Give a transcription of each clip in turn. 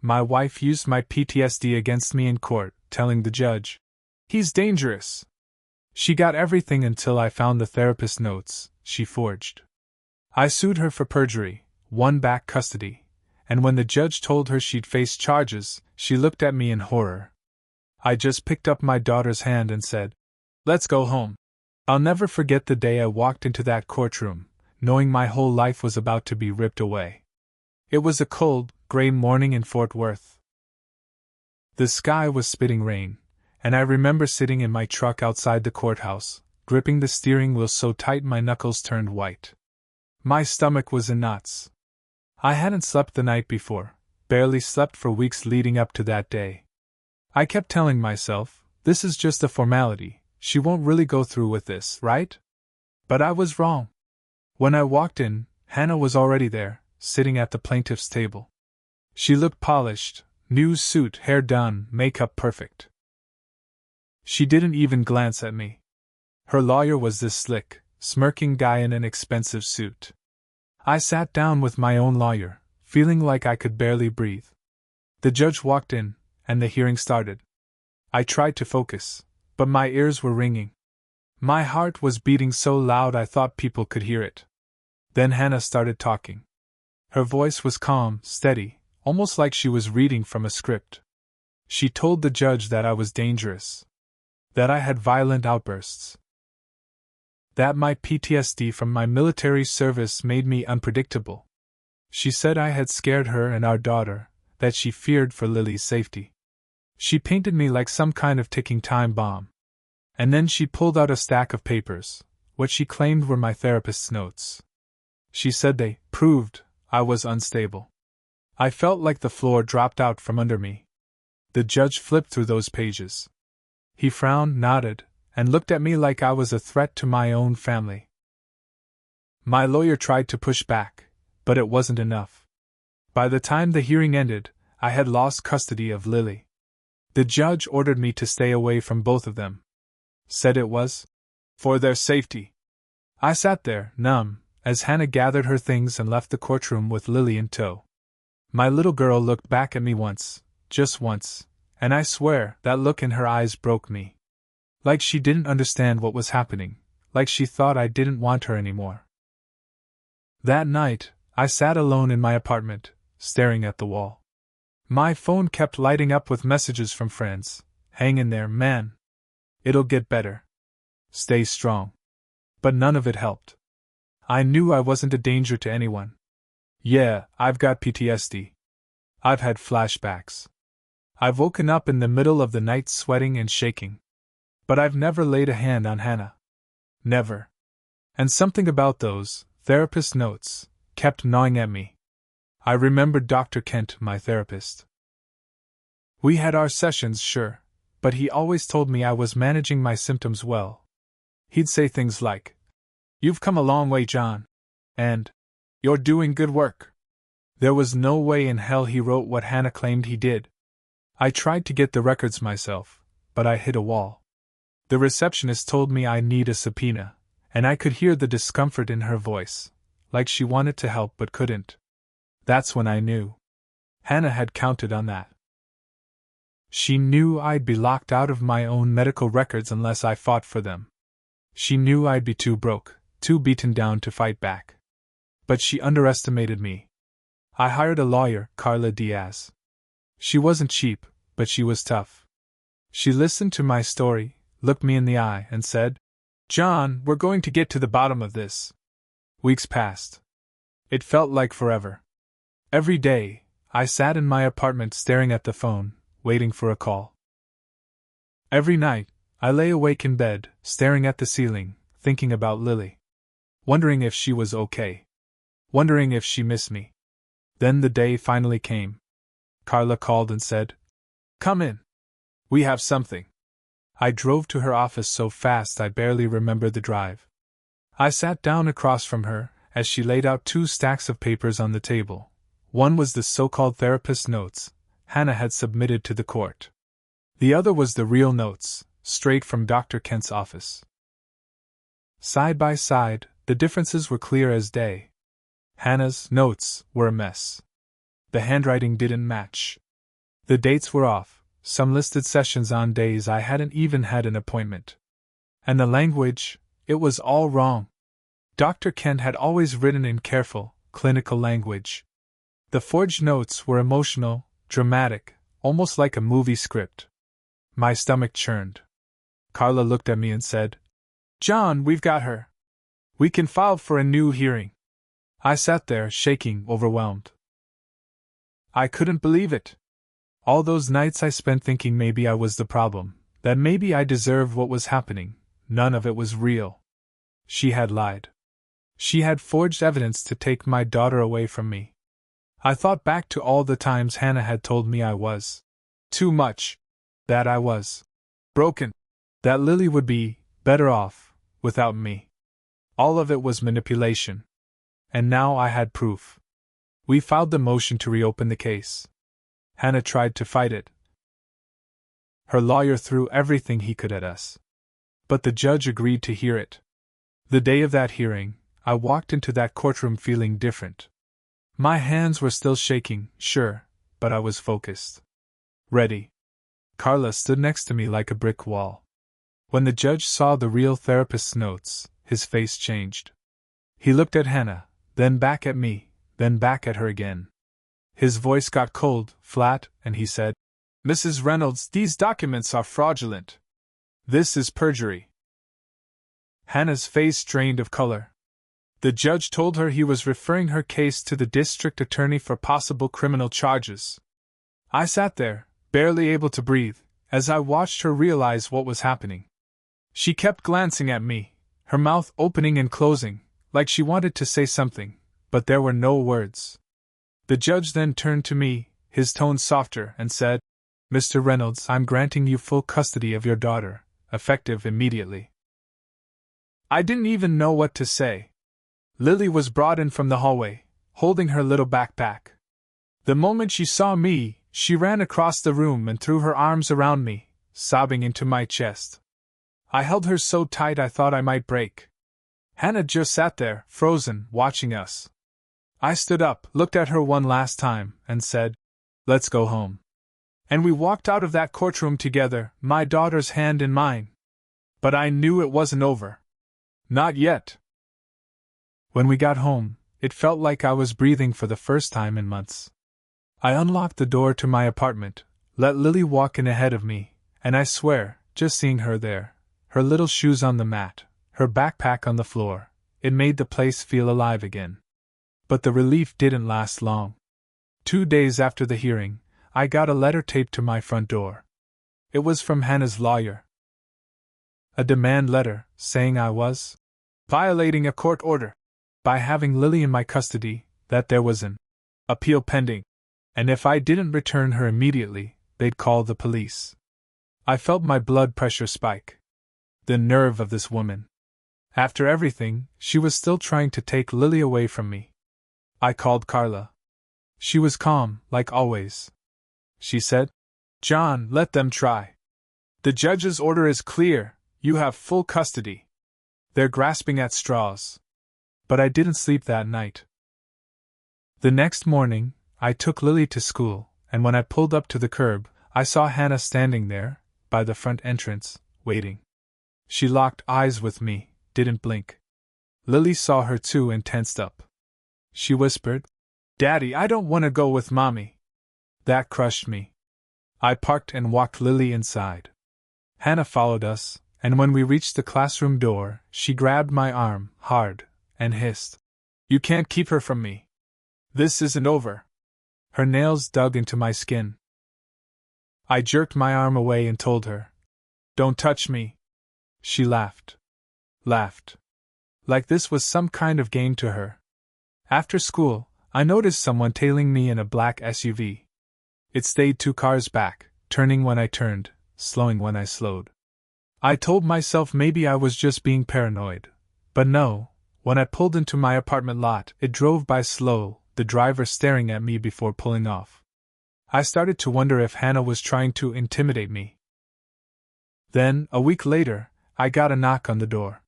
My wife used my PTSD against me in court, telling the judge, "He's dangerous." She got everything until I found the therapist notes she forged. I sued her for perjury, won back custody, and when the judge told her she'd face charges, she looked at me in horror. I just picked up my daughter's hand and said, "Let's go home." I'll never forget the day I walked into that courtroom, knowing my whole life was about to be ripped away. It was a cold, gray morning in Fort Worth. The sky was spitting rain, and I remember sitting in my truck outside the courthouse, gripping the steering wheel so tight my knuckles turned white. My stomach was in knots. I hadn't slept the night before, barely slept for weeks leading up to that day. I kept telling myself, this is just a formality, she won't really go through with this, right? But I was wrong. When I walked in, Hannah was already there, sitting at the plaintiff's table. She looked polished, new suit, hair done, makeup perfect. She didn't even glance at me. Her lawyer was this slick, smirking guy in an expensive suit. I sat down with my own lawyer, feeling like I could barely breathe. The judge walked in, and the hearing started. I tried to focus, but my ears were ringing. My heart was beating so loud I thought people could hear it. Then Hannah started talking. Her voice was calm, steady, almost like she was reading from a script. She told the judge that I was dangerous, that I had violent outbursts, that my PTSD from my military service made me unpredictable. She said I had scared her and our daughter, that she feared for Lily's safety. She painted me like some kind of ticking time bomb. And then she pulled out a stack of papers, what she claimed were my therapist's notes. She said they proved I was unstable. I felt like the floor dropped out from under me. The judge flipped through those pages. He frowned, nodded, and looked at me like I was a threat to my own family. My lawyer tried to push back, but it wasn't enough. By the time the hearing ended, I had lost custody of Lily. The judge ordered me to stay away from both of them. Said it was for their safety. I sat there, numb, as Hannah gathered her things and left the courtroom with Lily in tow. My little girl looked back at me once, just once, and I swear that look in her eyes broke me. Like she didn't understand what was happening, like she thought I didn't want her anymore. That night, I sat alone in my apartment, staring at the wall. My phone kept lighting up with messages from friends. Hang in there, man. It'll get better. Stay strong. But none of it helped. I knew I wasn't a danger to anyone. Yeah, I've got PTSD. I've had flashbacks. I've woken up in the middle of the night sweating and shaking. But I've never laid a hand on Hannah. Never. And something about those therapist notes kept gnawing at me. I remembered Dr. Kent, my therapist. We had our sessions, sure, but he always told me I was managing my symptoms well. He'd say things like, "You've come a long way, John," and "You're doing good work." There was no way in hell he wrote what Hannah claimed he did. I tried to get the records myself, but I hit a wall. The receptionist told me I need a subpoena, and I could hear the discomfort in her voice, like she wanted to help but couldn't. That's when I knew. Hannah had counted on that. She knew I'd be locked out of my own medical records unless I fought for them. She knew I'd be too broke, too beaten down to fight back. But she underestimated me. I hired a lawyer, Carla Diaz. She wasn't cheap, but she was tough. She listened to my story, looked me in the eye, and said, "John, we're going to get to the bottom of this." Weeks passed. It felt like forever. Every day, I sat in my apartment staring at the phone, waiting for a call. Every night, I lay awake in bed, staring at the ceiling, thinking about Lily. Wondering if she was okay. Wondering if she missed me. Then the day finally came. Carla called and said, "Come in. We have something." I drove to her office so fast I barely remembered the drive. I sat down across from her, as she laid out 2 stacks of papers on the table. One was the so-called therapist notes Hannah had submitted to the court. The other was the real notes, straight from Dr. Kent's office. Side by side, the differences were clear as day. Hannah's notes were a mess. The handwriting didn't match. The dates were off, some listed sessions on days I hadn't even had an appointment. And the language, it was all wrong. Dr. Kent had always written in careful, clinical language. The forged notes were emotional, dramatic, almost like a movie script. My stomach churned. Carla looked at me and said, "John, we've got her. We can file for a new hearing." I sat there, shaking, overwhelmed. I couldn't believe it. All those nights I spent thinking maybe I was the problem, that maybe I deserved what was happening, none of it was real. She had lied. She had forged evidence to take my daughter away from me. I thought back to all the times Hannah had told me I was too much, that I was broken, that Lily would be better off without me. All of it was manipulation. And now I had proof. We filed the motion to reopen the case. Hannah tried to fight it. Her lawyer threw everything he could at us. But the judge agreed to hear it. The day of that hearing, I walked into that courtroom feeling different. My hands were still shaking, sure, but I was focused. Ready. Carla stood next to me like a brick wall. When the judge saw the real therapist's notes, his face changed. He looked at Hannah, then back at me, then back at her again. His voice got cold, flat, and he said, "Mrs. Reynolds, these documents are fraudulent. This is perjury." Hannah's face drained of color. The judge told her he was referring her case to the district attorney for possible criminal charges. I sat there, barely able to breathe, as I watched her realize what was happening. She kept glancing at me, her mouth opening and closing, like she wanted to say something, but there were no words. The judge then turned to me, his tone softer, and said, "Mr. Reynolds, I'm granting you full custody of your daughter, effective immediately." I didn't even know what to say. Lily was brought in from the hallway, holding her little backpack. The moment she saw me, she ran across the room and threw her arms around me, sobbing into my chest. I held her so tight I thought I might break. Hannah just sat there, frozen, watching us. I stood up, looked at her one last time, and said, "Let's go home." And we walked out of that courtroom together, my daughter's hand in mine. But I knew it wasn't over. Not yet. When we got home, it felt like I was breathing for the first time in months. I unlocked the door to my apartment, let Lily walk in ahead of me, and I swear, just seeing her there, her little shoes on the mat, her backpack on the floor, it made the place feel alive again. But the relief didn't last long. 2 days after the hearing, I got a letter taped to my front door. It was from Hannah's lawyer. A demand letter, saying I was violating a court order by having Lily in my custody, that there was an appeal pending, and if I didn't return her immediately, they'd call the police. I felt my blood pressure spike. The nerve of this woman. After everything, she was still trying to take Lily away from me. I called Carla. She was calm, like always. She said, "John, let them try. The judge's order is clear, you have full custody. They're grasping at straws." But I didn't sleep that night. The next morning, I took Lily to school, and when I pulled up to the curb, I saw Hannah standing there, by the front entrance, waiting. She locked eyes with me, didn't blink. Lily saw her too and tensed up. She whispered, "Daddy, I don't want to go with Mommy." That crushed me. I parked and walked Lily inside. Hannah followed us, and when we reached the classroom door, she grabbed my arm, hard, and hissed, "You can't keep her from me. This isn't over." Her nails dug into my skin. I jerked my arm away and told her, "Don't touch me." She laughed. Laughed. Like this was some kind of game to her. After school, I noticed someone tailing me in a black SUV. It stayed 2 cars back, turning when I turned, slowing when I slowed. I told myself maybe I was just being paranoid. But no, when I pulled into my apartment lot, it drove by slow, the driver staring at me before pulling off. I started to wonder if Hannah was trying to intimidate me. Then, a week later, I got a knock on the door.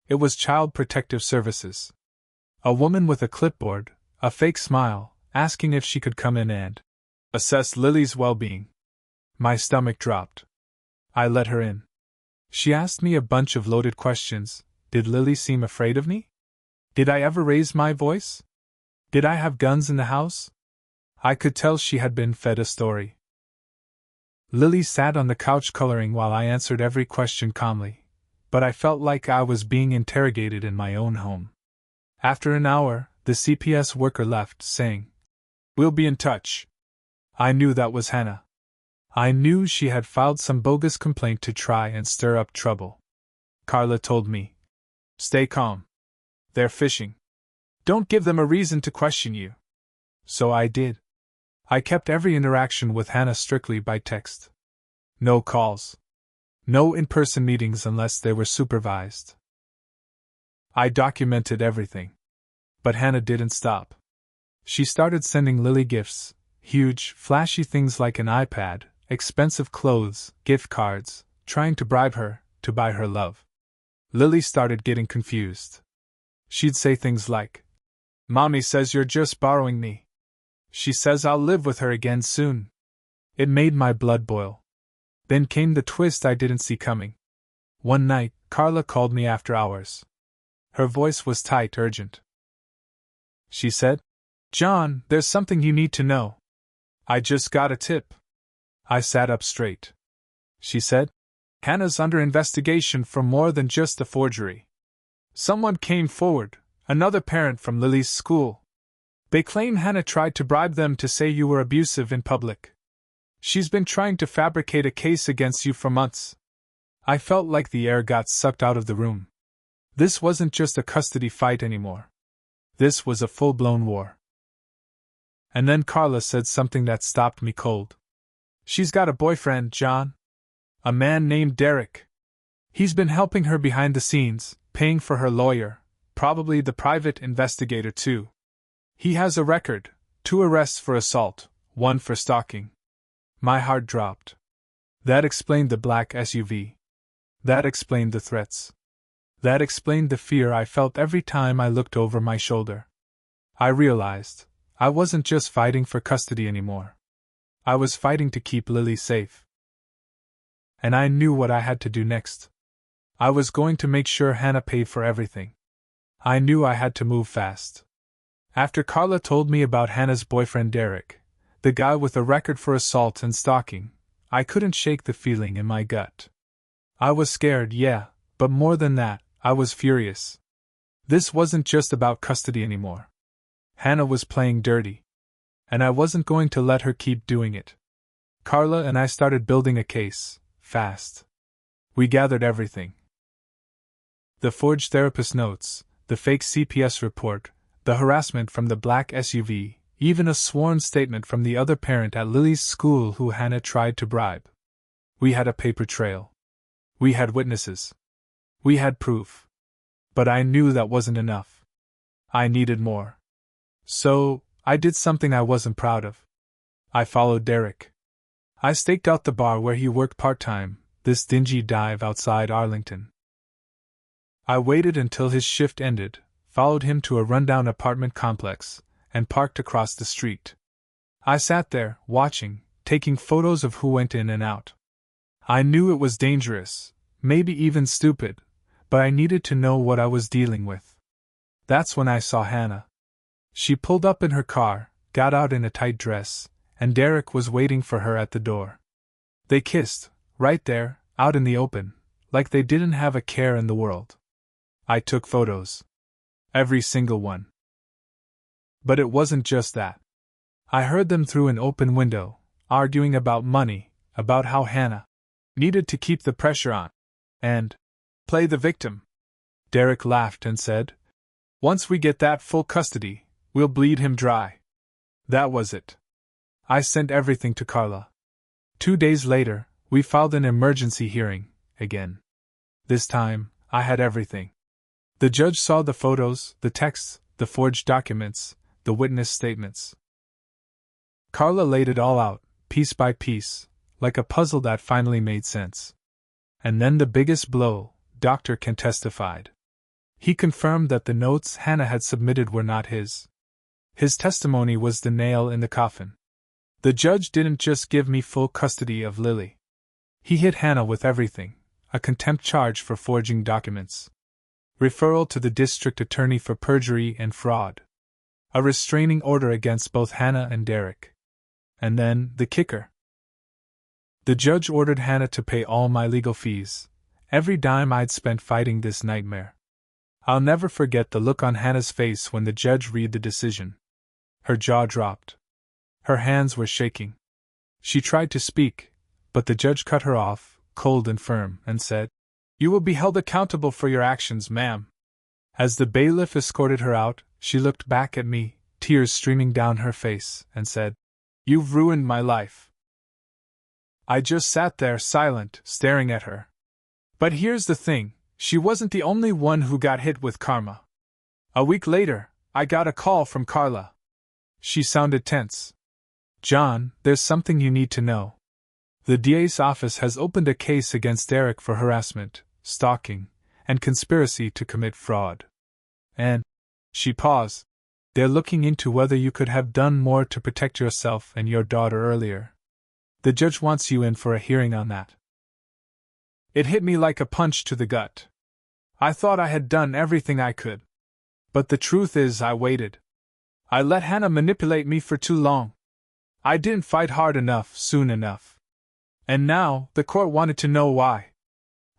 It was Child Protective Services. A woman with a clipboard, a fake smile, asking if she could come in and assess Lily's well-being. My stomach dropped. I let her in. She asked me a bunch of loaded questions. Did Lily seem afraid of me? Did I ever raise my voice? Did I have guns in the house? I could tell she had been fed a story. Lily sat on the couch coloring while I answered every question calmly, but I felt like I was being interrogated in my own home. After an hour, the CPS worker left, saying, "We'll be in touch." I knew that was Hannah. I knew she had filed some bogus complaint to try and stir up trouble. Carla told me, "Stay calm. They're fishing. Don't give them a reason to question you." So I did. I kept every interaction with Hannah strictly by text. No calls. No in-person meetings unless they were supervised. I documented everything. But Hannah didn't stop. She started sending Lily gifts, huge, flashy things like an iPad, expensive clothes, gift cards, trying to bribe her to buy her love. Lily started getting confused. She'd say things like, "Mommy says you're just borrowing me. She says I'll live with her again soon." It made my blood boil. Then came the twist I didn't see coming. One night, Carla called me after hours. Her voice was tight, urgent. She said, "John, there's something you need to know. I just got a tip." I sat up straight. She said, "Hannah's under investigation for more than just the forgery. Someone came forward, another parent from Lily's school. They claim Hannah tried to bribe them to say you were abusive in public. She's been trying to fabricate a case against you for months." I felt like the air got sucked out of the room. This wasn't just a custody fight anymore. This was a full-blown war. And then Carla said something that stopped me cold. "She's got a boyfriend, John. A man named Derek. He's been helping her behind the scenes, paying for her lawyer, probably the private investigator too. He has a record, 2 arrests for assault, 1 for stalking." My heart dropped. That explained the black SUV. That explained the threats. That explained the fear I felt every time I looked over my shoulder. I realized I wasn't just fighting for custody anymore. I was fighting to keep Lily safe. And I knew what I had to do next. I was going to make sure Hannah paid for everything. I knew I had to move fast. After Carla told me about Hannah's boyfriend Derek, the guy with a record for assault and stalking, I couldn't shake the feeling in my gut. I was scared, yeah, but more than that, I was furious. This wasn't just about custody anymore. Hannah was playing dirty. And I wasn't going to let her keep doing it. Carla and I started building a case, fast. We gathered everything. The forged therapist notes, the fake CPS report, the harassment from the black SUV, even a sworn statement from the other parent at Lily's school who Hannah tried to bribe. We had a paper trail. We had witnesses. We had proof. But I knew that wasn't enough. I needed more. So, I did something I wasn't proud of. I followed Derek. I staked out the bar where he worked part-time, this dingy dive outside Arlington. I waited until his shift ended, followed him to a rundown apartment complex, and parked across the street. I sat there, watching, taking photos of who went in and out. I knew it was dangerous, maybe even stupid, but I needed to know what I was dealing with. That's when I saw Hannah. She pulled up in her car, got out in a tight dress, and Derek was waiting for her at the door. They kissed, right there, out in the open, like they didn't have a care in the world. I took photos. Every single one. But it wasn't just that. I heard them through an open window, arguing about money, about how Hannah needed to keep the pressure on, and play the victim. Derek laughed and said, "Once we get that full custody, we'll bleed him dry." That was it. I sent everything to Carla. 2 days later, we filed an emergency hearing, again. This time, I had everything. The judge saw the photos, the texts, the forged documents, the witness statements. Carla laid it all out, piece by piece, like a puzzle that finally made sense. And then the biggest blow, Dr. Kent testified. He confirmed that the notes Hannah had submitted were not his. His testimony was the nail in the coffin. The judge didn't just give me full custody of Lily. He hit Hannah with everything: a contempt charge for forging documents, referral to the district attorney for perjury and fraud, a restraining order against both Hannah and Derek. And then, the kicker. The judge ordered Hannah to pay all my legal fees, every dime I'd spent fighting this nightmare. I'll never forget the look on Hannah's face when the judge read the decision. Her jaw dropped. Her hands were shaking. She tried to speak, but the judge cut her off, cold and firm, and said, "You will be held accountable for your actions, ma'am." As the bailiff escorted her out, she looked back at me, tears streaming down her face, and said, "You've ruined my life." I just sat there, silent, staring at her. But here's the thing, she wasn't the only one who got hit with karma. A week later, I got a call from Carla. She sounded tense. "John, there's something you need to know. The DA's office has opened a case against Derek for harassment, stalking, and conspiracy to commit fraud. And," she paused, "they're looking into whether you could have done more to protect yourself and your daughter earlier. The judge wants you in for a hearing on that." It hit me like a punch to the gut. I thought I had done everything I could. But the truth is, I waited. I let Hannah manipulate me for too long. I didn't fight hard enough, soon enough. And now, the court wanted to know why.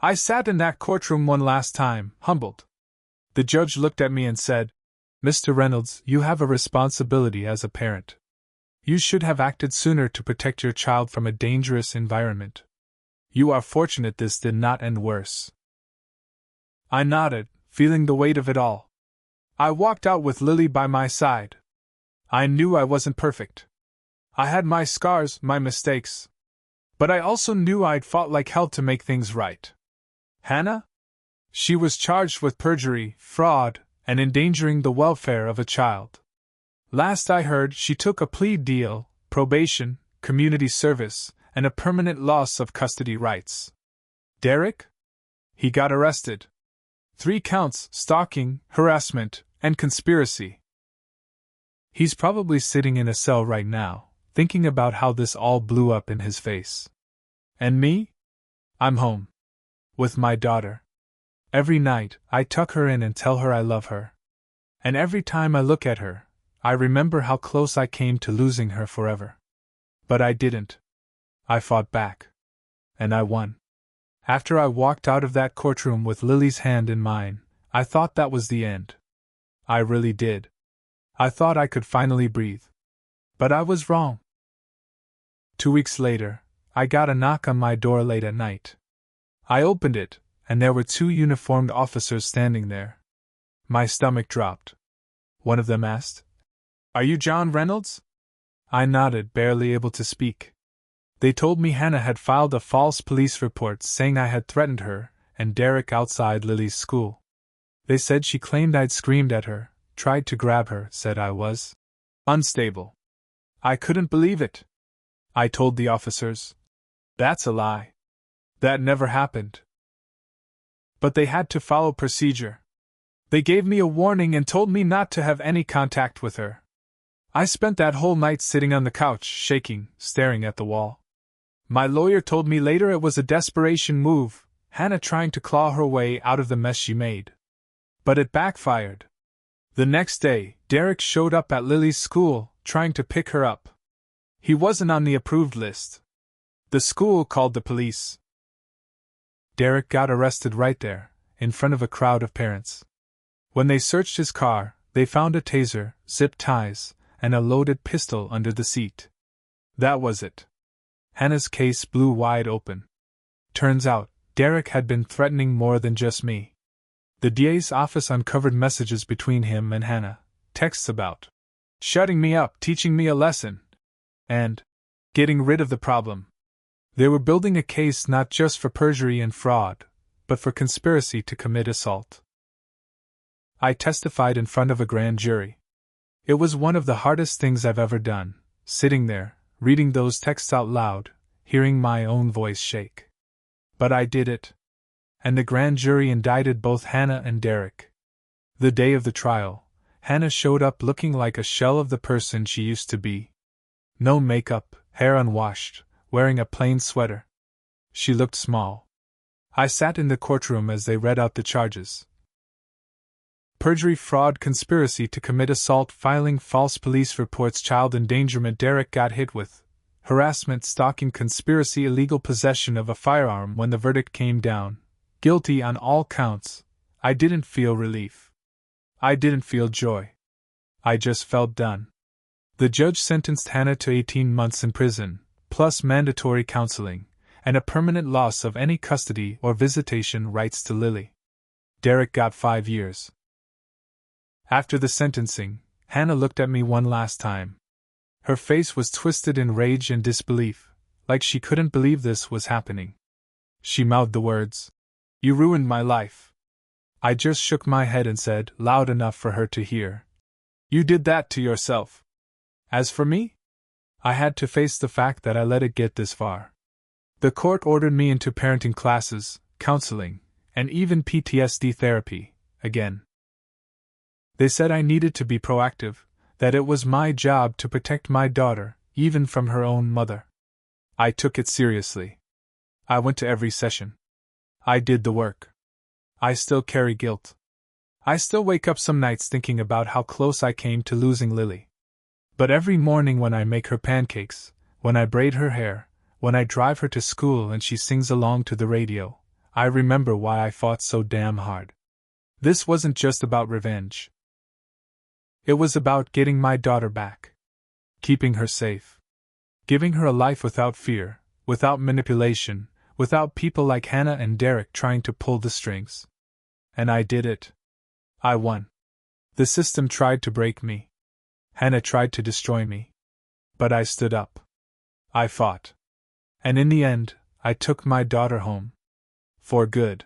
I sat in that courtroom one last time, humbled. The judge looked at me and said, "Mr. Reynolds, you have a responsibility as a parent. You should have acted sooner to protect your child from a dangerous environment. You are fortunate this did not end worse." I nodded, feeling the weight of it all. I walked out with Lily by my side. I knew I wasn't perfect. I had my scars, my mistakes. But I also knew I'd fought like hell to make things right. Hannah? She was charged with perjury, fraud, and endangering the welfare of a child. Last I heard, she took a plea deal, probation, community service, and a permanent loss of custody rights. Derek? He got arrested. 3 counts: stalking, harassment, and conspiracy. He's probably sitting in a cell right now, thinking about how this all blew up in his face. And me? I'm home. With my daughter. Every night, I tuck her in and tell her I love her. And every time I look at her, I remember how close I came to losing her forever. But I didn't. I fought back. And I won. After I walked out of that courtroom with Lily's hand in mine, I thought that was the end. I really did. I thought I could finally breathe. But I was wrong. 2 weeks later, I got a knock on my door late at night. I opened it, and there were 2 uniformed officers standing there. My stomach dropped. One of them asked, "Are you John Reynolds?" I nodded, barely able to speak. They told me Hannah had filed a false police report saying I had threatened her and Derek outside Lily's school. They said she claimed I'd screamed at her, tried to grab her, said I was unstable. I couldn't believe it. I told the officers, "That's a lie. That never happened." But they had to follow procedure. They gave me a warning and told me not to have any contact with her. I spent that whole night sitting on the couch, shaking, staring at the wall. My lawyer told me later it was a desperation move, Hannah trying to claw her way out of the mess she made. But it backfired. The next day, Derek showed up at Lily's school, trying to pick her up. He wasn't on the approved list. The school called the police. Derek got arrested right there, in front of a crowd of parents. When they searched his car, they found a taser, zip ties, and a loaded pistol under the seat. That was it. Hannah's case blew wide open. Turns out, Derek had been threatening more than just me. The DA's office uncovered messages between him and Hannah, texts about shutting me up, teaching me a lesson, and getting rid of the problem. They were building a case not just for perjury and fraud, but for conspiracy to commit assault. I testified in front of a grand jury. It was one of the hardest things I've ever done, sitting there, reading those texts out loud, hearing my own voice shake. But I did it. And the grand jury indicted both Hannah and Derek. The day of the trial, Hannah showed up looking like a shell of the person she used to be. No makeup, hair unwashed, wearing a plain sweater. She looked small. I sat in the courtroom as they read out the charges. Perjury, fraud, conspiracy to commit assault, filing false police reports, child endangerment. Derek got hit with harassment, stalking, conspiracy, illegal possession of a firearm. When the verdict came down, guilty on all counts, I didn't feel relief. I didn't feel joy. I just felt done. The judge sentenced Hannah to 18 months in prison, plus mandatory counseling, and a permanent loss of any custody or visitation rights to Lily. Derek got 5 years. After the sentencing, Hannah looked at me one last time. Her face was twisted in rage and disbelief, like she couldn't believe this was happening. She mouthed the words, "You ruined my life." I just shook my head and said, loud enough for her to hear, "You did that to yourself." As for me, I had to face the fact that I let it get this far. The court ordered me into parenting classes, counseling, and even PTSD therapy, again. They said I needed to be proactive, that it was my job to protect my daughter, even from her own mother. I took it seriously. I went to every session. I did the work. I still carry guilt. I still wake up some nights thinking about how close I came to losing Lily. But every morning when I make her pancakes, when I braid her hair, when I drive her to school and she sings along to the radio, I remember why I fought so damn hard. This wasn't just about revenge. It was about getting my daughter back. Keeping her safe. Giving her a life without fear, without manipulation, without people like Hannah and Derek trying to pull the strings. And I did it. I won. The system tried to break me. Hannah tried to destroy me. But I stood up. I fought. And in the end, I took my daughter home. For good.